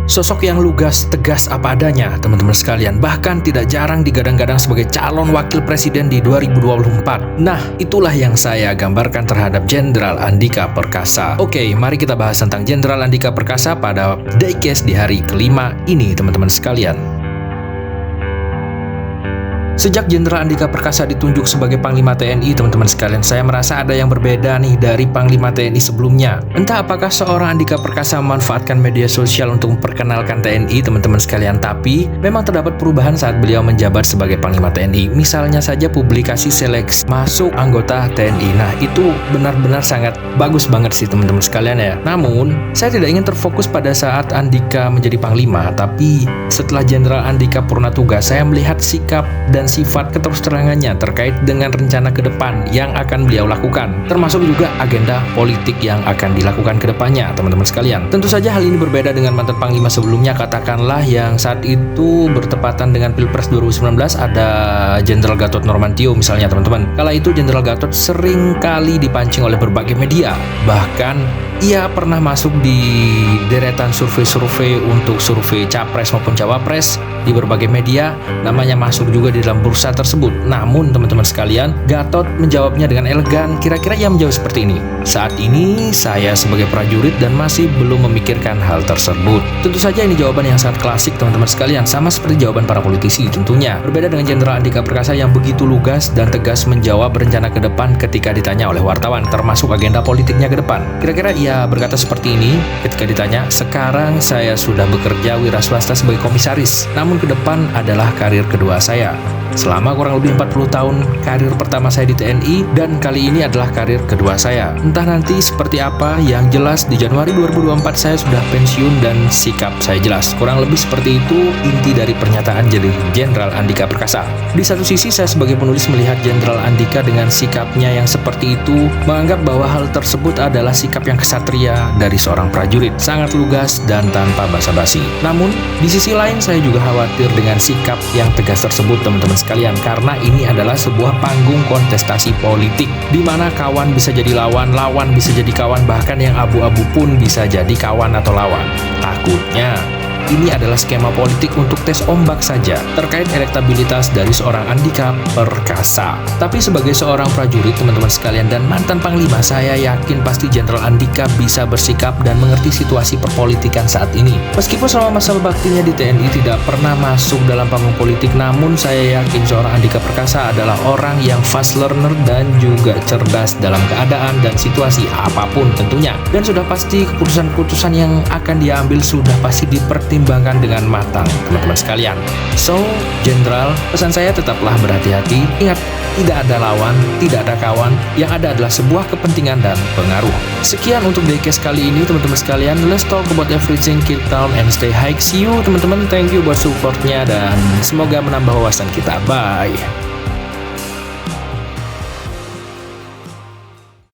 Sosok yang lugas, tegas apa adanya, teman-teman sekalian. Bahkan tidak jarang digadang-gadang sebagai calon wakil presiden di 2024. Nah, itulah yang saya gambarkan terhadap Jenderal Andika Perkasa. Oke, mari kita bahas tentang Jenderal Andika Perkasa pada Diecast di hari kelima ini, teman-teman sekalian. Sejak Jenderal Andika Perkasa ditunjuk sebagai Panglima TNI, teman-teman sekalian, saya merasa ada yang berbeda nih dari Panglima TNI sebelumnya. Entah apakah seorang Andika Perkasa memanfaatkan media sosial untuk memperkenalkan TNI, teman-teman sekalian, tapi memang terdapat perubahan saat beliau menjabat sebagai Panglima TNI. Misalnya saja publikasi seleksi masuk anggota TNI. Nah, itu benar-benar sangat bagus banget sih, teman-teman sekalian ya. Namun, saya tidak ingin terfokus pada saat Andika menjadi Panglima, tapi setelah Jenderal Andika purna tugas, saya melihat sikap dan sifat keterus-terangannya terkait dengan rencana ke depan yang akan beliau lakukan, termasuk juga agenda politik yang akan dilakukan ke depannya, teman-teman sekalian. Tentu saja hal ini berbeda dengan mantan Panglima sebelumnya, katakanlah yang saat itu bertepatan dengan Pilpres 2019 ada Jenderal Gatot Nurmantio misalnya, teman-teman. Kala itu Jenderal Gatot sering kali dipancing oleh berbagai media, bahkan ia pernah masuk di deretan survei-survei untuk survei capres maupun cawapres di berbagai media, namanya masuk juga di dalam bursa tersebut. Namun teman-teman sekalian, Gatot menjawabnya dengan elegan. Kira-kira ia menjawab seperti ini: saat ini saya sebagai prajurit dan masih belum memikirkan hal tersebut. Tentu saja ini jawaban yang sangat klasik, teman-teman sekalian, sama seperti jawaban para politisi tentunya. Berbeda dengan Jenderal Andika Perkasa yang begitu lugas dan tegas menjawab rencana ke depan ketika ditanya oleh wartawan, termasuk agenda politiknya ke depan. Kira-kira ia berkata seperti ini ketika ditanya, sekarang saya sudah bekerja wira swasta sebagai komisaris, namun ke depan adalah karir kedua saya. Selama kurang lebih 40 tahun, karir pertama saya di TNI dan kali ini adalah karir kedua saya. Entah nanti seperti apa, yang jelas di Januari 2024 saya sudah pensiun dan sikap saya jelas. Kurang lebih seperti itu inti dari pernyataan dari Jenderal Andika Perkasa. Di satu sisi saya sebagai penulis melihat Jenderal Andika dengan sikapnya yang seperti itu, menganggap bahwa hal tersebut adalah sikap yang kesatria dari seorang prajurit, sangat lugas dan tanpa basa-basi. Namun, di sisi lain saya juga khawatir dengan sikap yang tegas tersebut, teman-teman sekalian, karena ini adalah sebuah panggung kontestasi politik di mana kawan bisa jadi lawan, lawan bisa jadi kawan, bahkan yang abu-abu pun bisa jadi kawan atau lawan. Takutnya ini adalah skema politik untuk tes ombak saja terkait elektabilitas dari seorang Andika Perkasa. Tapi sebagai seorang prajurit, teman-teman sekalian, dan mantan Panglima, saya yakin pasti Jenderal Andika bisa bersikap dan mengerti situasi perpolitikan saat ini. Meskipun selama masa baktinya di TNI tidak pernah masuk dalam panggung politik, namun saya yakin seorang Andika Perkasa adalah orang yang fast learner dan juga cerdas dalam keadaan dan situasi apapun tentunya. Dan sudah pasti keputusan-keputusan yang akan dia ambil sudah pasti dipertimbangkan dengan matang, teman-teman sekalian. So, Jenderal, pesan saya tetaplah berhati-hati. Ingat, tidak ada lawan, tidak ada kawan. Yang ada adalah sebuah kepentingan dan pengaruh. Sekian untuk Diecast kali ini, teman-teman sekalian. Let's talk about everything. Keep calm and stay high. See you, teman-teman. Thank you buat supportnya dan semoga menambah wawasan kita. Bye.